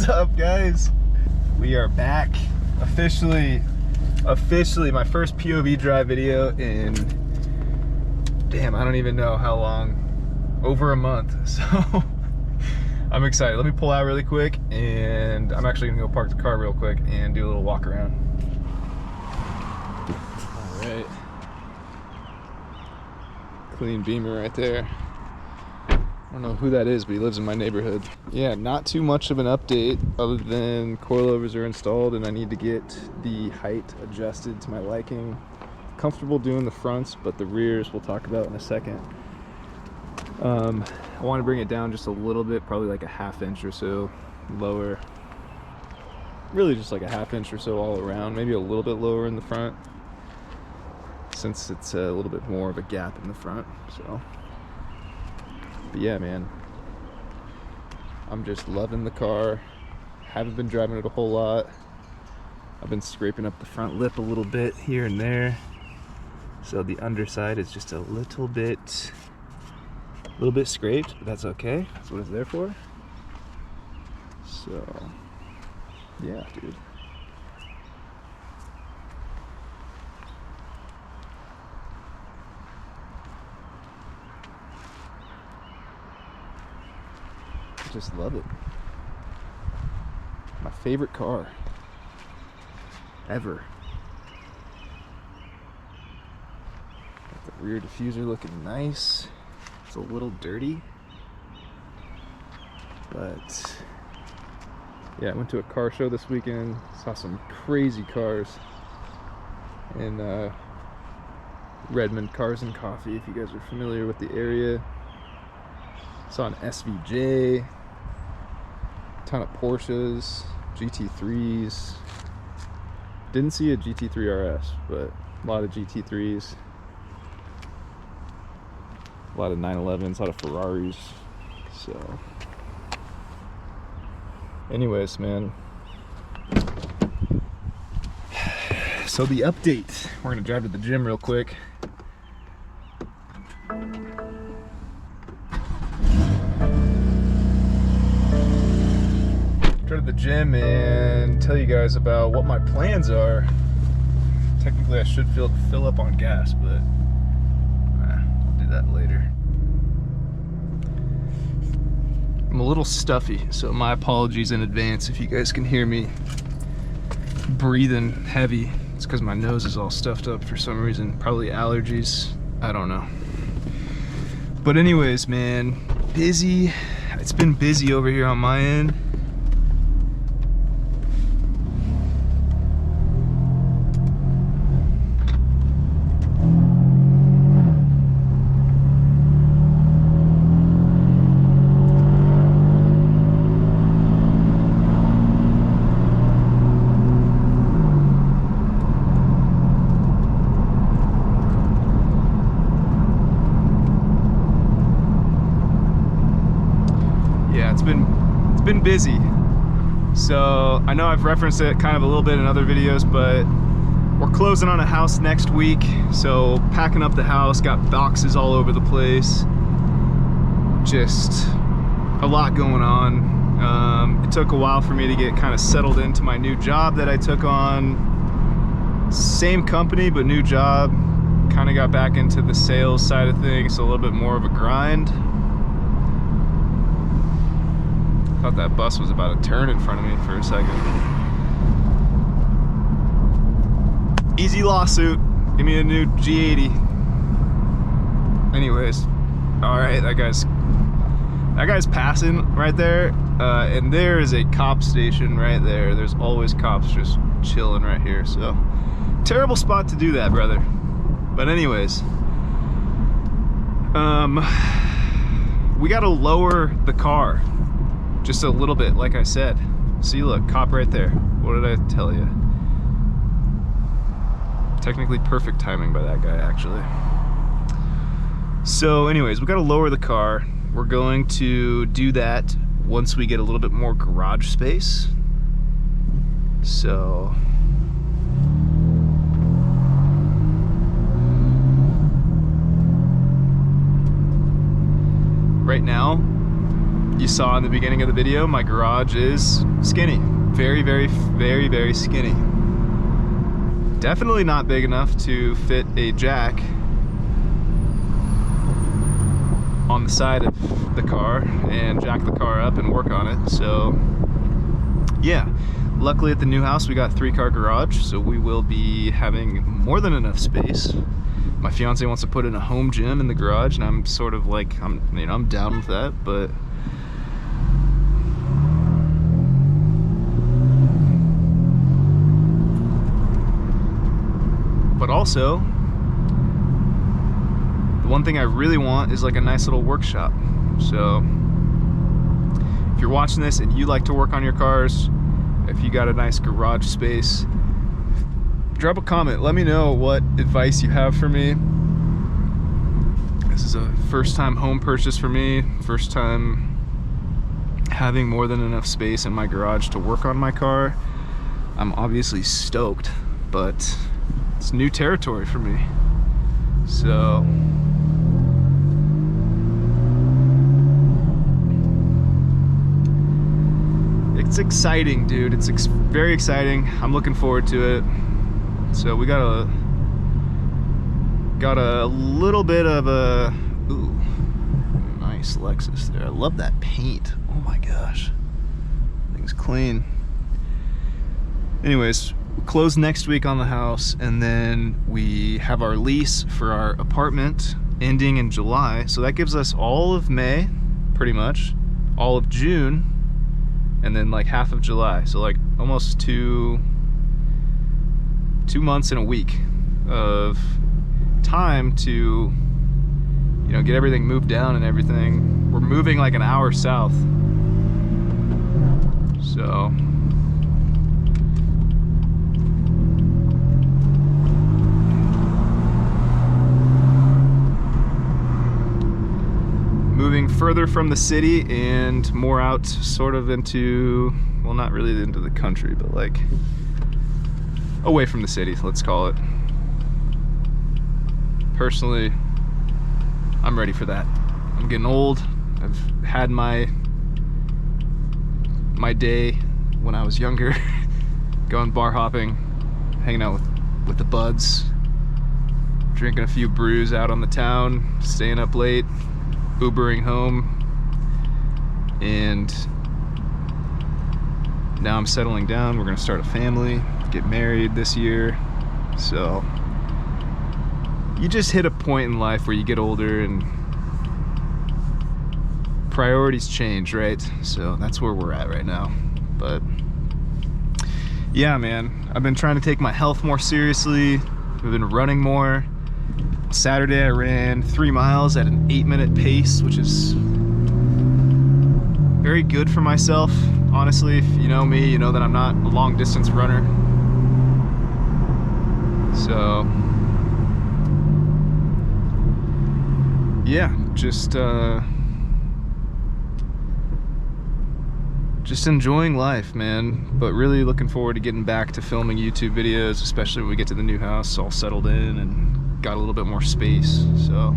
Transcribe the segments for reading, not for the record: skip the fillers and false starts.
What's up, guys? We are back. Officially my first POV drive video in, damn, I don't even know how long, over a month. So I'm excited. Let me pull out really quick, and I'm actually gonna go park the car real quick and do a little walk around. All right. Clean Beamer right there. I don't know who that is, but he lives in my neighborhood. Yeah, not too much of an update other than coilovers are installed and I need to get the height adjusted to my liking. Comfortable doing the fronts, but the rears we'll talk about in a second. I want to bring it down just a little bit, probably like a ½ inch or so lower. Really just like a ½ inch or so all around, maybe a little bit lower in the front, since it's a little bit more of a gap in the front. So, but yeah, man, I'm just loving the car. Haven't been driving it a whole lot. I've been scraping up the front lip a little bit here and there, so the underside is just a little bit scraped, but that's okay. That's what it's there for. So yeah, dude. Just love it. My favorite car ever. Got the rear diffuser looking nice. It's a little dirty, but yeah, I went to a car show this weekend, saw some crazy cars in Redmond Cars and Coffee, if you guys are familiar with the area. Saw an SVJ, ton of Porsches, GT3s. Didn't see a GT3 RS, but a lot of GT3s, a lot of 911s, a lot of Ferraris. So anyways, man, so the update, we're gonna drive to the gym real quick. Go to the gym and tell you guys about what my plans are. Technically I should fill up on gas, but I'll do that later. I'm a little stuffy, so my apologies in advance if you guys can hear me breathing heavy. It's because my nose is all stuffed up for some reason. Probably allergies, I don't know. But anyways, man, busy. It's been busy over here on my end. It's been busy. So I know I've referenced it kind of a little bit in other videos, but we're closing on a house next week. So packing up the house, got boxes all over the place. Just a lot going on. It took a while for me to get kind of settled into my new job that I took on. Same company, but new job. Kind of got back into the sales side of things, so a little bit more of a grind. Thought that bus was about to turn in front of me for a second. Easy lawsuit. Give me a new G80. Anyways, all right, that guy's passing right there, and there is a cop station right there. There's always cops just chilling right here. So terrible spot to do that, brother. But anyways, we got to lower the car just a little bit, like I said. See, look, cop right there. What did I tell you? Technically perfect timing by that guy, actually. So anyways, we got to lower the car. We're going to do that once we get a little bit more garage space. So right now, you saw in the beginning of the video, my garage is skinny. Very, very, very, very skinny. Definitely not big enough to fit a jack on the side of the car and jack the car up and work on it. So yeah, luckily at the new house we got 3-car garage, so we will be having more than enough space. My fiance wants to put in a home gym in the garage, and I'm sort of like, I'm down with that, but also, the one thing I really want is like a nice little workshop. So if you're watching this and you like to work on your cars, if you got a nice garage space, drop a comment. Let me know what advice you have for me. This is a first-time home purchase for me. First time having more than enough space in my garage to work on my car. I'm obviously stoked, but it's new territory for me. So it's exciting, dude. It's very exciting. I'm looking forward to it. So we got a little bit of a, ooh, nice Lexus there. I love that paint. Oh my gosh, thing's clean. Anyways, close next week on the house, and then we have our lease for our apartment ending in July. So that gives us all of May, pretty much, all of June, and then like half of July. So like almost two months and a week of time to, you know, get everything moved down and everything. We're moving like an hour south. So moving further from the city and more out sort of into, well, not really into the country, but like away from the city, let's call it. Personally, I'm ready for that. I'm getting old. I've had my day when I was younger, going bar hopping, hanging out with the buds, drinking a few brews out on the town, staying up late, Ubering home, and now I'm settling down. We're gonna start a family, get married this year. So you just hit a point in life where you get older and priorities change, right? So that's where we're at right now. But yeah, man, I've been trying to take my health more seriously. I've been running more. Saturday I ran 3 miles at an 8-minute pace, which is very good for myself. Honestly, if you know me, you know that I'm not a long distance runner. So yeah, just enjoying life, man, but really looking forward to getting back to filming YouTube videos, especially when we get to the new house, all settled in and got a little bit more space. So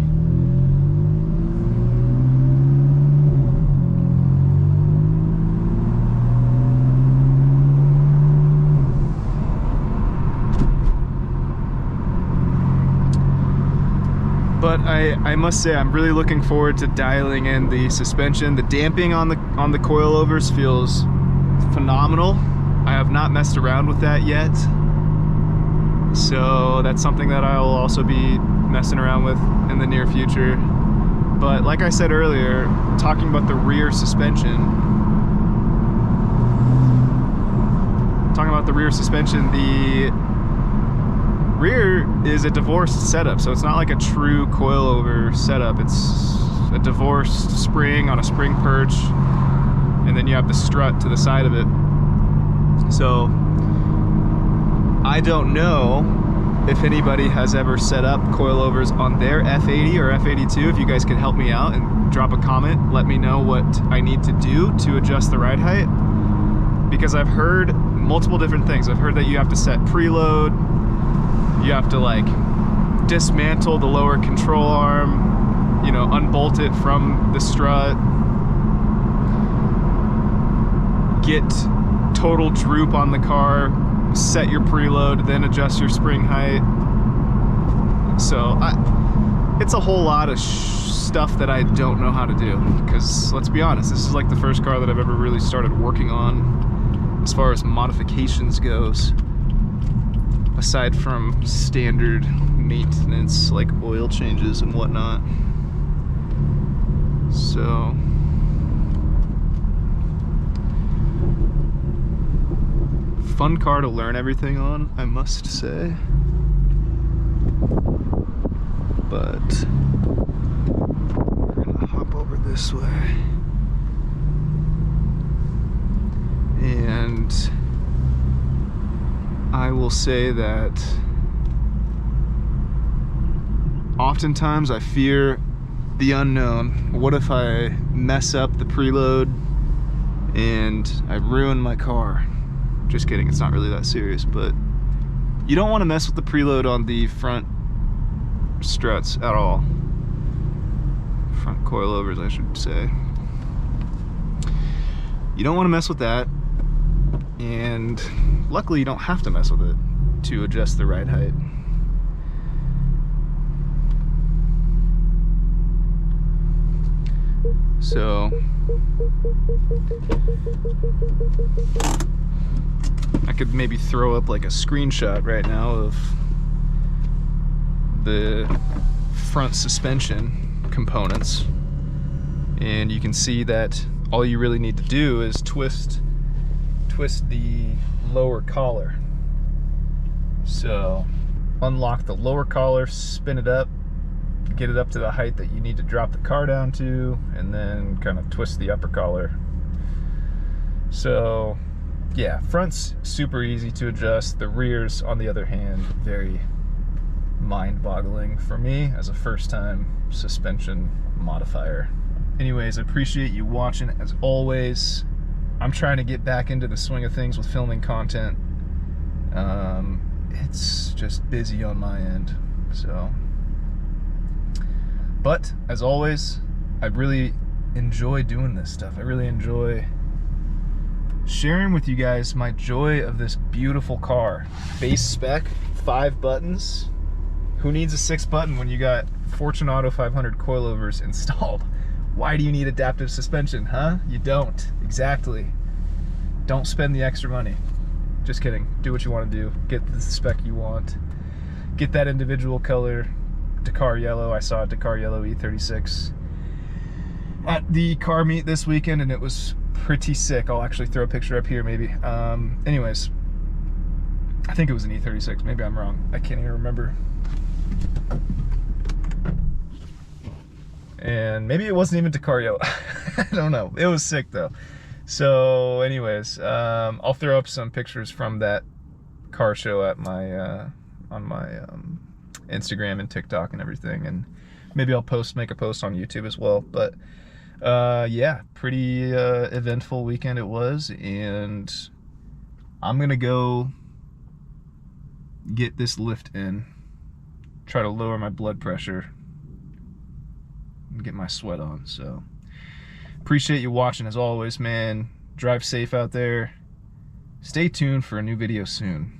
but I must say I'm really looking forward to dialing in the suspension. The damping on the coilovers feels phenomenal. I have not messed around with that yet, so that's something that I'll also be messing around with in the near future. But like I said earlier, talking about the rear suspension, the rear is a divorced setup, so it's not like a true coilover setup. It's a divorced spring on a spring perch, and then you have the strut to the side of it. So I don't know if anybody has ever set up coilovers on their F80 or F82. If you guys can help me out and drop a comment, let me know what I need to do to adjust the ride height, because I've heard multiple different things. I've heard that you have to set preload, you have to like dismantle the lower control arm, you know, unbolt it from the strut. get total droop on the car, set your preload, then adjust your spring height. So it's a whole lot of stuff that I don't know how to do, because let's be honest, this is like the first car that I've ever really started working on as far as modifications goes, aside from standard maintenance like oil changes and whatnot. So fun car to learn everything on, I must say. But we're gonna hop over this way. And I will say that oftentimes I fear the unknown. What if I mess up the preload and I ruin my car? Just kidding, it's not really that serious, but you don't want to mess with the preload on the front struts at all. Front coilovers, I should say. You don't want to mess with that, and luckily you don't have to mess with it to adjust the ride height. So I could maybe throw up like a screenshot right now of the front suspension components, and you can see that all you really need to do is twist the lower collar. So unlock the lower collar, spin it up, get it up to the height that you need to drop the car down to, and then kind of twist the upper collar. So yeah, front's super easy to adjust. The rears, on the other hand, very mind-boggling for me as a first-time suspension modifier. Anyways, I appreciate you watching as always. I'm trying to get back into the swing of things with filming content. It's just busy on my end, so. But as always, I really enjoy doing this stuff. I really enjoy sharing with you guys my joy of this beautiful car. Base spec, 5 buttons. Who needs a 6 button when you got Fortune Auto 500 coilovers installed? Why do you need adaptive suspension, huh? You don't. Exactly. Don't spend the extra money. Just kidding. Do what you want to do. Get the spec you want. Get that individual color. Dakar yellow. I saw a Dakar yellow E36 at the car meet this weekend, and it was pretty sick. I'll actually throw a picture up here maybe. Anyways, I think it was an E36. Maybe I'm wrong. I can't even remember. And maybe it wasn't even Dakar yellow. I don't know. It was sick though. So anyways, I'll throw up some pictures from that car show at my on my Instagram and TikTok and everything, and maybe I'll make a post on YouTube as well. But yeah, pretty eventful weekend it was, and I'm gonna go get this lift in, try to lower my blood pressure and get my sweat on. So appreciate you watching as always, man. Drive safe out there. Stay tuned for a new video soon.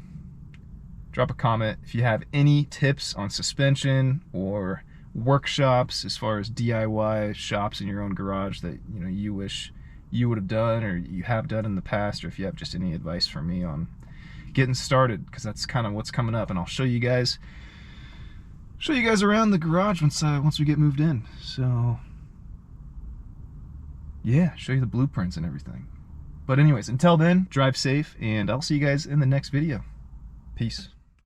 Drop a comment if you have any tips on suspension or workshops as far as DIY shops in your own garage that you wish you would have done or you have done in the past, or if you have just any advice for me on getting started, because that's kind of what's coming up, and I'll show you guys around the garage once we get moved in. So yeah, show you the blueprints and everything. But anyways, until then, drive safe, and I'll see you guys in the next video. Peace.